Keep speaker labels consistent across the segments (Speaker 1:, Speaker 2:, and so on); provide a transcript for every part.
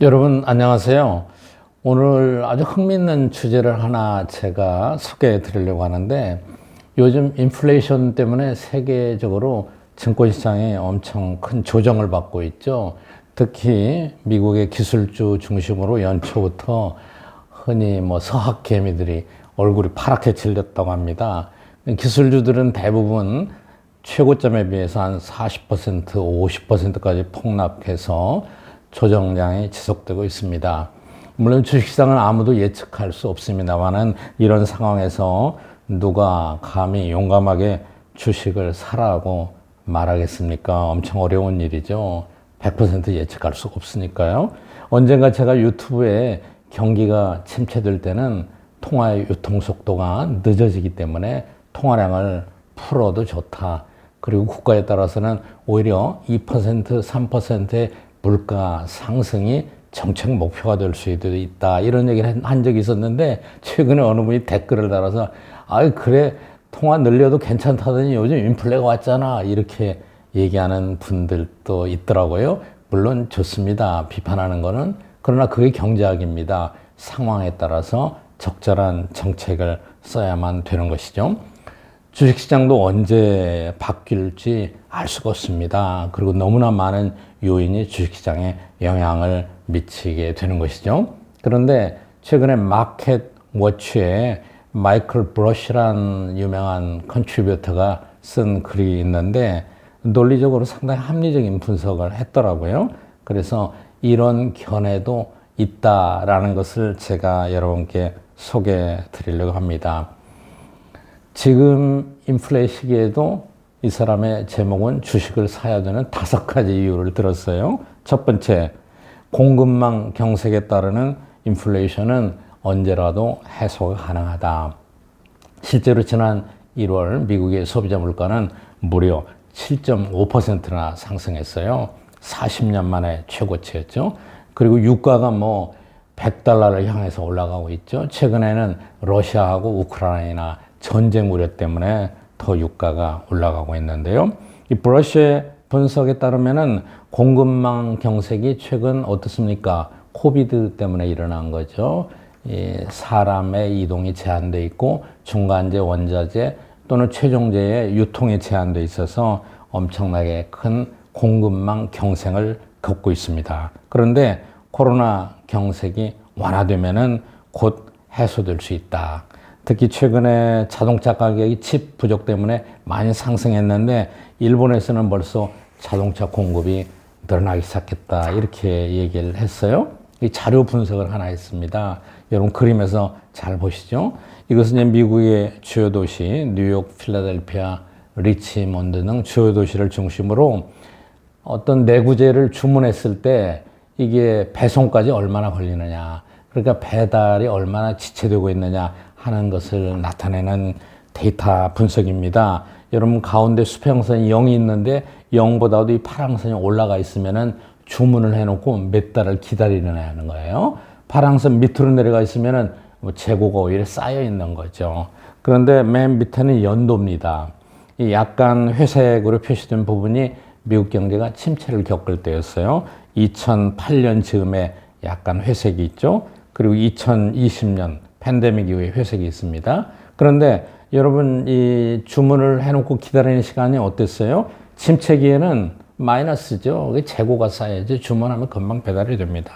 Speaker 1: 여러분 안녕하세요. 오늘 아주 흥미있는 주제를 하나 제가 소개해 드리려고 하는데, 요즘 인플레이션 때문에 세계적으로 증권시장이 엄청 큰 조정을 받고 있죠. 특히 미국의 기술주 중심으로 연초부터 흔히 서학개미들이 얼굴이 파랗게 질렸다고 합니다. 기술주들은 대부분 최고점에 비해서 한 40%, 50%까지 폭락해서 조정량이 지속되고 있습니다. 물론 주식시장은 아무도 예측할 수 없습니다만은, 이런 상황에서 누가 감히 용감하게 주식을 사라고 말하겠습니까? 엄청 어려운 일이죠. 100% 예측할 수 없으니까요. 언젠가 제가 유튜브에 경기가 침체될 때는 통화의 유통 속도가 늦어지기 때문에 통화량을 풀어도 좋다. 그리고 국가에 따라서는 오히려 2%, 3%의 물가 상승이 정책 목표가 될 수도 있다, 이런 얘기를 한 적이 있었는데, 최근에 어느 분이 댓글을 달아서 그래 통화 늘려도 괜찮다더니 요즘 인플레가 왔잖아, 이렇게 얘기하는 분들도 있더라고요. 물론 좋습니다, 비판하는 거는. 그러나 그게 경제학입니다. 상황에 따라서 적절한 정책을 써야만 되는 것이죠. 주식시장도 언제 바뀔지 알 수가 없습니다. 그리고 너무나 많은 요인이 주식시장에 영향을 미치게 되는 것이죠. 그런데 최근에 마켓 워치에 마이클 브러쉬라는 유명한 컨트리뷰터가 쓴 글이 있는데, 논리적으로 상당히 합리적인 분석을 했더라고요. 그래서 이런 견해도 있다라는 것을 제가 여러분께 소개해 드리려고 합니다. 지금 인플레 시기에도 이 사람의 제목은 주식을 사야 되는 5가지 이유를 들었어요. 첫 번째, 공급망 경색에 따르는 인플레이션은 언제라도 해소가 가능하다. 실제로 지난 1월 미국의 소비자 물가는 무려 7.5%나 상승했어요. 40년 만에 최고치였죠. 그리고 유가가 100달러를 향해서 올라가고 있죠. 최근에는 러시아하고 우크라이나 전쟁 우려 때문에 더 유가가 올라가고 있는데요. 이 브러쉬의 분석에 따르면은 공급망 경색이 최근 어떻습니까? 코비드 때문에 일어난 거죠. 사람의 이동이 제한돼 있고 중간재, 원자재 또는 최종재의 유통이 제한돼 있어서 엄청나게 큰 공급망 경색을 겪고 있습니다. 그런데 코로나 경색이 완화되면은 곧 해소될 수 있다. 특히 최근에 자동차 가격이 칩 부족 때문에 많이 상승했는데, 일본에서는 벌써 자동차 공급이 늘어나기 시작했다, 이렇게 얘기를 했어요. 이 자료 분석을 하나 했습니다. 여러분 그림에서 잘 보시죠. 이것은 이제 미국의 주요 도시 뉴욕, 필라델피아, 리치몬드 등 주요 도시를 중심으로 어떤 내구재를 주문했을 때 이게 배송까지 얼마나 걸리느냐, 그러니까 배달이 얼마나 지체되고 있느냐 하는 것을 나타내는 데이터 분석입니다. 여러분 가운데 수평선이 0이 있는데 0보다도 이 파랑선이 올라가 있으면은 주문을 해놓고 몇 달을 기다리려야 하는 거예요. 파랑선 밑으로 내려가 있으면은 재고가 오히려 쌓여 있는 거죠. 그런데 맨 밑에는 연도입니다. 이 약간 회색으로 표시된 부분이 미국 경제가 침체를 겪을 때였어요. 2008년 즈음에 약간 회색이 있죠. 그리고 2020년 팬데믹 이후에 회색이 있습니다. 그런데 여러분 이 주문을 해놓고 기다리는 시간이 어땠어요? 침체기에는 마이너스죠. 재고가 쌓여야지 주문하면 금방 배달이 됩니다.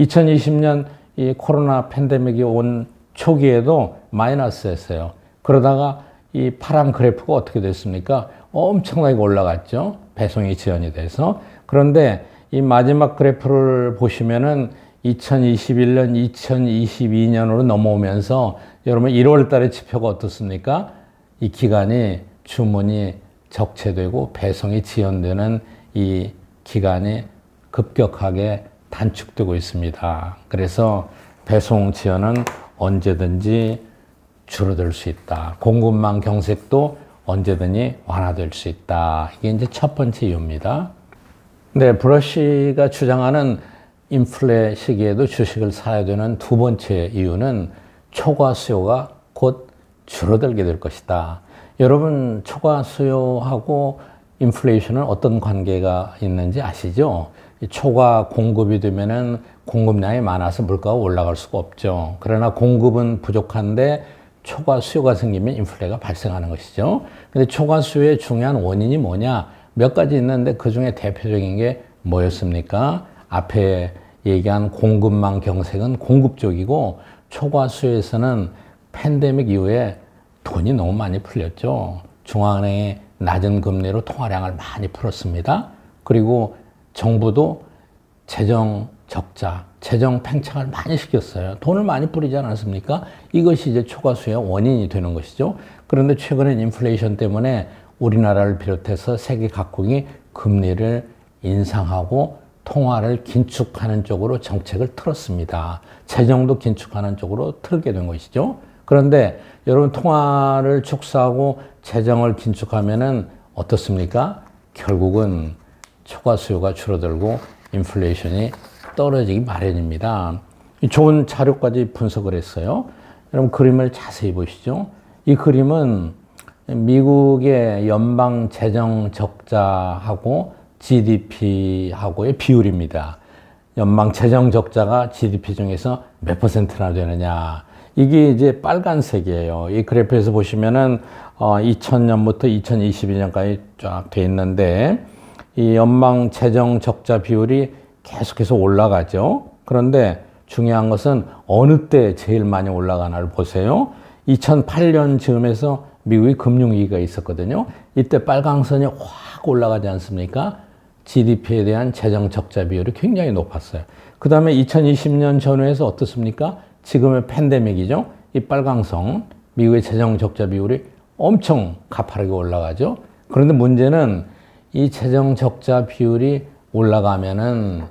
Speaker 1: 2020년 이 코로나 팬데믹이 온 초기에도 마이너스였어요. 그러다가 이 파란 그래프가 어떻게 됐습니까? 엄청나게 올라갔죠. 배송이 지연이 돼서. 그런데 이 마지막 그래프를 보시면은 2021년, 2022년으로 넘어오면서 여러분 1월 달에 지표가 어떻습니까? 이 기간이 주문이 적체되고 배송이 지연되는 이 기간이 급격하게 단축되고 있습니다. 그래서 배송 지연은 언제든지 줄어들 수 있다. 공급망 경색도 언제든지 완화될 수 있다. 이게 이제 첫 번째 이유입니다. 네, 브러쉬가 주장하는 인플레 시기에도 주식을 사야 되는 두 번째 이유는 초과 수요가 곧 줄어들게 될 것이다. 여러분 초과 수요하고 인플레이션은 어떤 관계가 있는지 아시죠? 초과 공급이 되면은 공급량이 많아서 물가가 올라갈 수가 없죠. 그러나 공급은 부족한데 초과 수요가 생기면 인플레가 발생하는 것이죠. 근데 초과 수요의 중요한 원인이 뭐냐? 몇 가지 있는데 그 중에 대표적인 게 뭐였습니까? 앞에 얘기한 공급망 경색은 공급 쪽이고 초과 수요에서는 팬데믹 이후에 돈이 너무 많이 풀렸죠. 중앙은행이 낮은 금리로 통화량을 많이 풀었습니다. 그리고 정부도 재정 적자, 재정 팽창을 많이 시켰어요. 돈을 많이 뿌리지 않았습니까? 이것이 이제 초과 수요의 원인이 되는 것이죠. 그런데 최근엔 인플레이션 때문에 우리나라를 비롯해서 세계 각국이 금리를 인상하고 통화를 긴축하는 쪽으로 정책을 틀었습니다. 재정도 긴축하는 쪽으로 틀게 된 것이죠. 그런데 여러분 통화를 축소하고 재정을 긴축하면은 어떻습니까? 결국은 초과 수요가 줄어들고 인플레이션이 떨어지기 마련입니다. 좋은 자료까지 분석을 했어요. 여러분 그림을 자세히 보시죠. 이 그림은 미국의 연방 재정 적자하고 GDP하고의 비율입니다. 연방 재정 적자가 GDP 중에서 몇 퍼센트나 되느냐. 이게 이제 빨간색이에요. 이 그래프에서 보시면은 2000년부터 2022년까지 쫙 돼 있는데 이 연방 재정 적자 비율이 계속해서 올라가죠. 그런데 중요한 것은 어느 때 제일 많이 올라가나를 보세요. 2008년 즈음에서 미국이 금융위기가 있었거든요. 이때 빨강선이 확 올라가지 않습니까? GDP에 대한 재정 적자 비율이 굉장히 높았어요. 그 다음에 2020년 전후에서 어떻습니까? 지금의 팬데믹이죠. 이 빨강선, 미국의 재정 적자 비율이 엄청 가파르게 올라가죠. 그런데 문제는 이 재정 적자 비율이 올라가면은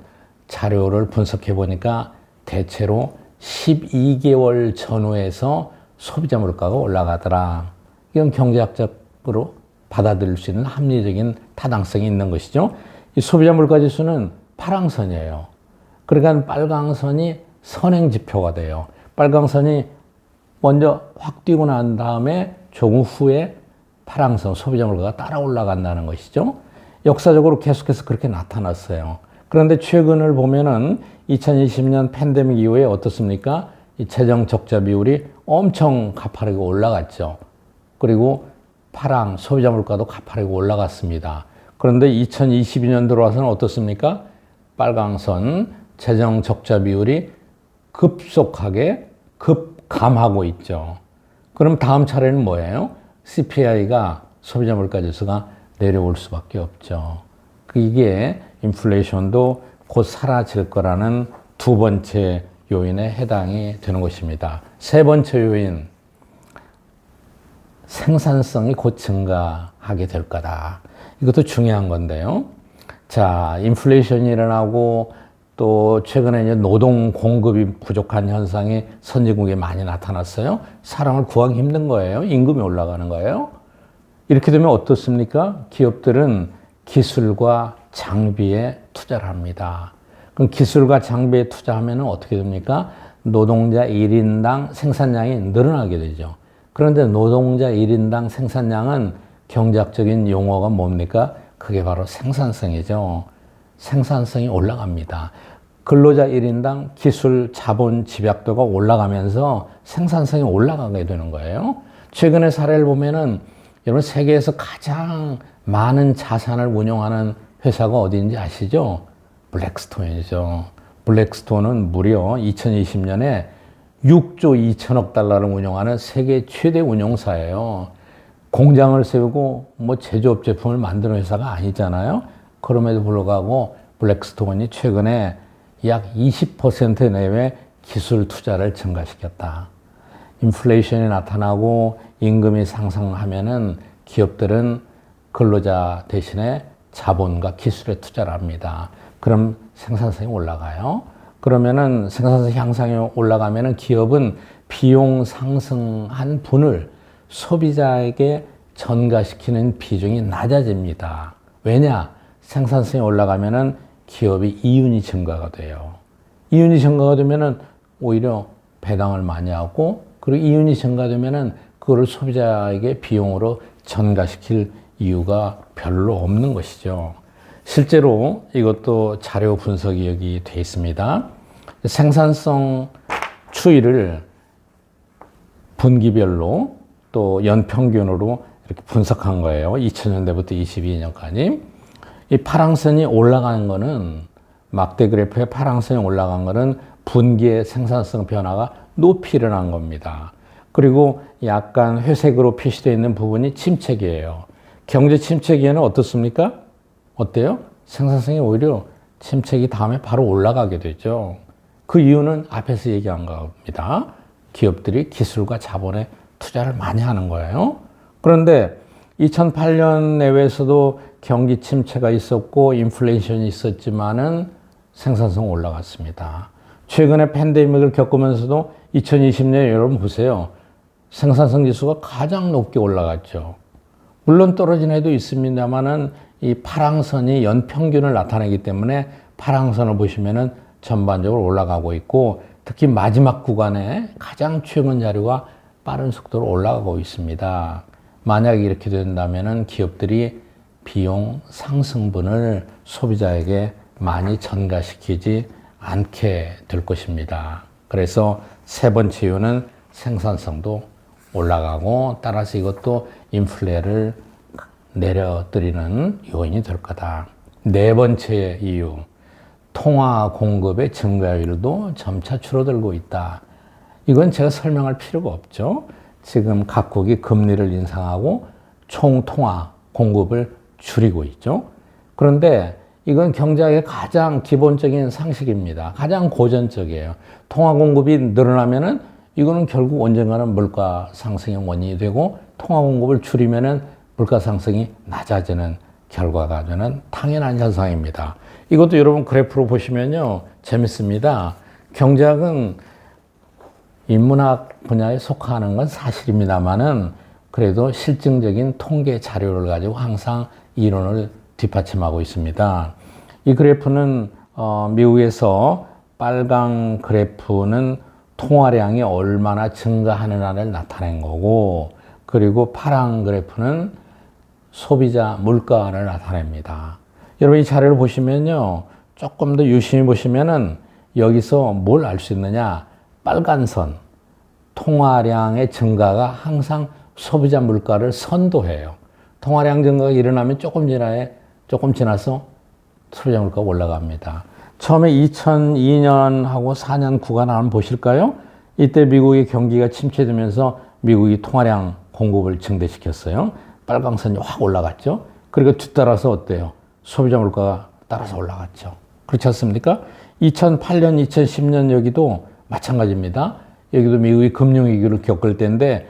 Speaker 1: 자료를 분석해 보니까 대체로 12개월 전후에서 소비자 물가가 올라가더라. 이건 경제학적으로 받아들일 수 있는 합리적인 타당성이 있는 것이죠. 이 소비자 물가 지수는 파랑선이에요. 그러니까 빨강선이 선행지표가 돼요. 빨강선이 먼저 확 뛰고 난 다음에 조금 후에 파랑선, 소비자 물가가 따라 올라간다는 것이죠. 역사적으로 계속해서 그렇게 나타났어요. 그런데 최근을 보면은 2020년 팬데믹 이후에 어떻습니까? 이 재정 적자 비율이 엄청 가파르게 올라갔죠. 그리고 파랑, 소비자 물가도 가파르게 올라갔습니다. 그런데 2022년 들어와서는 어떻습니까? 빨강선, 재정 적자 비율이 급속하게 급감하고 있죠. 그럼 다음 차례는 뭐예요? CPI가 소비자 물가 지수가 내려올 수밖에 없죠. 이게 인플레이션도 곧 사라질 거라는 두 번째 요인에 해당이 되는 것입니다. 세 번째 요인, 생산성이 곧 증가하게 될 거다. 이것도 중요한 건데요. 자, 인플레이션이 일어나고 또 최근에 이제 노동 공급이 부족한 현상이 선진국에 많이 나타났어요. 사람을 구하기 힘든 거예요. 임금이 올라가는 거예요. 이렇게 되면 어떻습니까? 기업들은 기술과 장비에 투자를 합니다. 그럼 기술과 장비에 투자하면 어떻게 됩니까? 노동자 1인당 생산량이 늘어나게 되죠. 그런데 노동자 1인당 생산량은 경제학적인 용어가 뭡니까? 그게 바로 생산성이죠. 생산성이 올라갑니다. 근로자 1인당 기술 자본 집약도가 올라가면서 생산성이 올라가게 되는 거예요. 최근의 사례를 보면은 여러분 세계에서 가장 많은 자산을 운용하는 회사가 어디인지 아시죠? 블랙스톤이죠. 블랙스톤은 무려 2020년에 6조 2천억 달러를 운용하는 세계 최대 운용사예요. 공장을 세우고 뭐 제조업 제품을 만드는 회사가 아니잖아요. 그럼에도 불구하고 블랙스톤이 최근에 약 20% 내외 기술 투자를 증가시켰다. 인플레이션이 나타나고 임금이 상승하면은 기업들은 근로자 대신에 자본과 기술에 투자를 합니다. 그럼 생산성이 올라가요. 그러면은 생산성 향상이 올라가면은 기업은 비용 상승한 분을 소비자에게 전가시키는 비중이 낮아집니다. 왜냐? 생산성이 올라가면은 기업이 이윤이 증가가 돼요. 이윤이 증가가 되면은 오히려 배당을 많이 하고, 그리고 이윤이 증가되면은 그거를 소비자에게 비용으로 전가시킬 이유가 별로 없는 것이죠. 실제로 이것도 자료 분석이 여기 돼 있습니다. 생산성 추이를 분기별로 또 연평균으로 이렇게 분석한 거예요. 2000년대부터 22년까지. 이 파랑선이 올라가는 거는, 막대 그래프의 파랑선이 올라간 거는 분기의 생산성 변화가 높이 일어난 겁니다. 그리고 약간 회색으로 표시되어 있는 부분이 침체기예요. 경제 침체기에는 어떻습니까? 어때요? 생산성이 오히려 침체기 다음에 바로 올라가게 되죠. 그 이유는 앞에서 얘기한 겁니다. 기업들이 기술과 자본에 투자를 많이 하는 거예요. 그런데 2008년 내외에서도 경기 침체가 있었고 인플레이션이 있었지만은 생산성 올라갔습니다. 최근에 팬데믹을 겪으면서도 2020년 여러분 보세요. 생산성 지수가 가장 높게 올라갔죠. 물론 떨어진 해도 있습니다만은 이 파랑선이 연평균을 나타내기 때문에 파랑선을 보시면은 전반적으로 올라가고 있고, 특히 마지막 구간에 가장 최근 자료가 빠른 속도로 올라가고 있습니다. 만약에 이렇게 된다면은 기업들이 비용 상승분을 소비자에게 많이 전가시키지 않게 될 것입니다. 그래서 세 번째 이유는 생산성도 올라가고, 따라서 이것도 인플레를 내려드리는 요인이 될 거다. 네 번째 이유, 통화 공급의 증가율도 점차 줄어들고 있다. 이건 제가 설명할 필요가 없죠. 지금 각국이 금리를 인상하고 총 통화 공급을 줄이고 있죠. 그런데 이건 경제학의 가장 기본적인 상식입니다. 가장 고전적이에요. 통화 공급이 늘어나면은 이거는 결국 언젠가는 물가 상승의 원인이 되고, 통화 공급을 줄이면은 물가 상승이 낮아지는 결과가 되는 당연한 현상입니다. 이것도 여러분 그래프로 보시면요, 재밌습니다. 경제학은 인문학 분야에 속하는 건 사실입니다만은 그래도 실증적인 통계 자료를 가지고 항상 이론을 뒷받침하고 있습니다. 이 그래프는 미국에서 빨강 그래프는 통화량이 얼마나 증가하느냐를 나타낸 거고, 그리고 파란 그래프는 소비자 물가를 나타냅니다. 여러분 이 자료를 보시면요, 조금 더 유심히 보시면은 여기서 뭘 알 수 있느냐? 빨간 선, 통화량의 증가가 항상 소비자 물가를 선도해요. 통화량 증가가 일어나면 조금 지나서 소비자 물가가 올라갑니다. 처음에 2002년하고 4년 구간 한번 보실까요? 이때 미국의 경기가 침체되면서 미국이 통화량 공급을 증대시켰어요. 빨강선이 확 올라갔죠. 그리고 뒤따라서 어때요? 소비자 물가가 따라서 올라갔죠. 그렇지 않습니까? 2008년, 2010년 여기도 마찬가지입니다. 여기도 미국이 금융위기를 겪을 때인데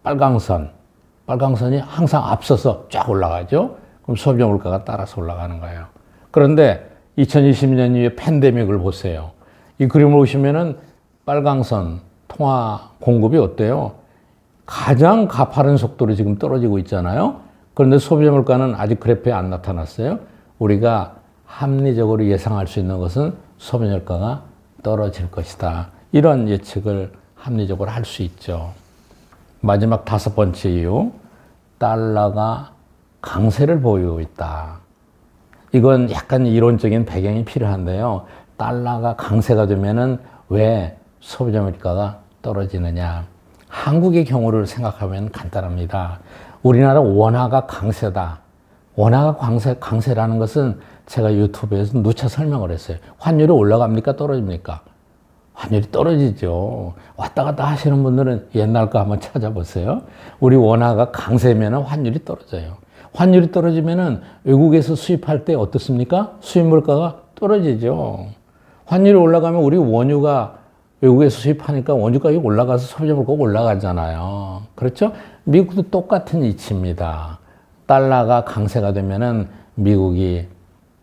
Speaker 1: 빨강선이 항상 앞서서 쫙 올라가죠. 그럼 소비자 물가가 따라서 올라가는 거예요. 그런데 2020년 이후에 팬데믹을 보세요. 이 그림을 보시면은 빨강선 통화 공급이 어때요? 가장 가파른 속도로 지금 떨어지고 있잖아요. 그런데 소비자 물가는 아직 그래프에 안 나타났어요. 우리가 합리적으로 예상할 수 있는 것은 소비자 물가가 떨어질 것이다. 이런 예측을 합리적으로 할 수 있죠. 마지막 다섯 번째 이유, 달러가 강세를 보이고 있다. 이건 약간 이론적인 배경이 필요한데요. 달러가 강세가 되면은 왜 소비자 물가가 떨어지느냐? 한국의 경우를 생각하면 간단합니다. 우리나라 원화가 강세다. 원화가 강세라는 것은 제가 유튜브에서 누차 설명을 했어요. 환율이 올라갑니까? 떨어집니까? 환율이 떨어지죠. 왔다 갔다 하시는 분들은 옛날 거 한번 찾아보세요. 우리 원화가 강세면 환율이 떨어져요. 환율이 떨어지면 외국에서 수입할 때 어떻습니까? 수입 물가가 떨어지죠. 환율이 올라가면 우리 원유가 외국에서 수입하니까 원유 가격이 올라가서 소비자 물가가 올라가잖아요. 그렇죠? 미국도 똑같은 이치입니다. 달러가 강세가 되면은 미국이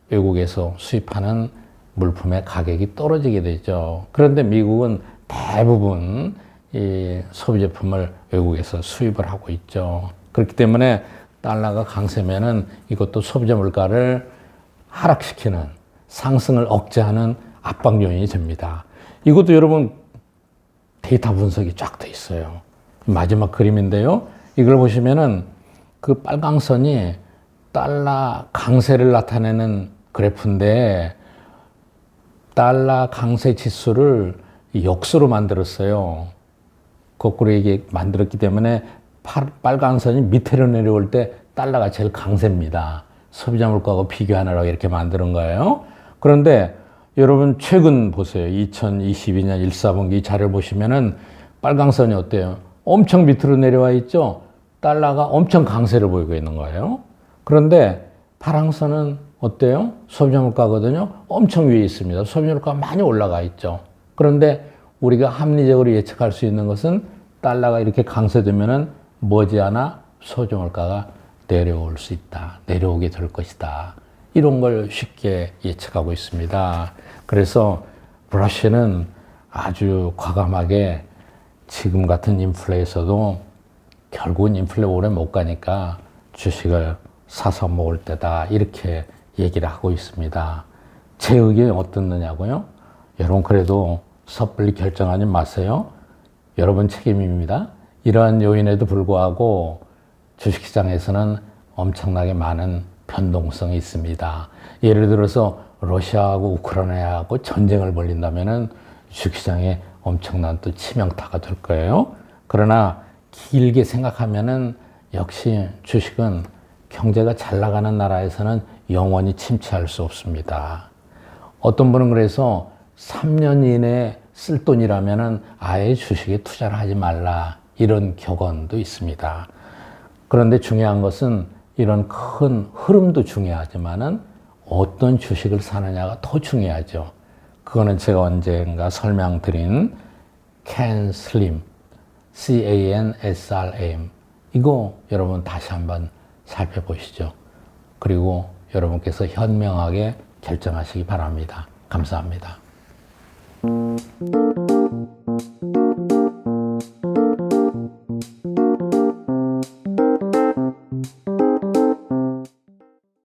Speaker 1: 외국에서 수입하는 물품의 가격이 떨어지게 되죠. 그런데 미국은 대부분 이 소비 제품을 외국에서 수입을 하고 있죠. 그렇기 때문에 달러가 강세면은 이것도 소비자 물가를 하락시키는, 상승을 억제하는 압박 요인이 됩니다. 이것도 여러분 데이터 분석이 쫙 돼 있어요. 마지막 그림인데요. 이걸 보시면은 그 빨강선이 달러 강세를 나타내는 그래프인데 달러 강세 지수를 역수로 만들었어요. 거꾸로 이게 만들었기 때문에 빨간 선이 밑으로 내려올 때 달러가 제일 강세입니다. 소비자 물가하고 비교하느라고 이렇게 만드는 거예요. 그런데 여러분 최근 보세요. 2022년 1사분기 자료 보시면은 빨강선이 어때요? 엄청 밑으로 내려와 있죠? 달러가 엄청 강세를 보이고 있는 거예요. 그런데 파랑선은 어때요? 소비자 물가거든요. 엄청 위에 있습니다. 소비자 물가가 많이 올라가 있죠. 그런데 우리가 합리적으로 예측할 수 있는 것은 달러가 이렇게 강세되면은 머지않아 소비자 물가가 내려올 수 있다. 내려오게 될 것이다. 이런 걸 쉽게 예측하고 있습니다. 그래서 브러쉬는 아주 과감하게 지금 같은 인플레에서도 결국은 인플레 오래 못 가니까 주식을 사서 먹을 때다. 이렇게 얘기를 하고 있습니다. 제 의견이 어떻느냐고요? 여러분 그래도 섣불리 결정하지 마세요. 여러분 책임입니다. 이러한 요인에도 불구하고 주식시장에서는 엄청나게 많은 변동성이 있습니다. 예를 들어서 러시아하고 우크라이나하고 전쟁을 벌린다면은 주식시장에 엄청난 또 치명타가 될 거예요. 그러나 길게 생각하면은 역시 주식은 경제가 잘 나가는 나라에서는 영원히 침체할 수 없습니다. 어떤 분은 그래서 3년 이내에 쓸 돈이라면은 아예 주식에 투자를 하지 말라 이런 격언도 있습니다. 그런데 중요한 것은 이런 큰 흐름도 중요하지만은 어떤 주식을 사느냐가 더 중요하죠. 그거는 제가 언젠가 설명드린 CANSLIM, CANSRAM 이거 여러분 다시 한번 살펴보시죠. 그리고 여러분께서 현명하게 결정하시기 바랍니다. 감사합니다.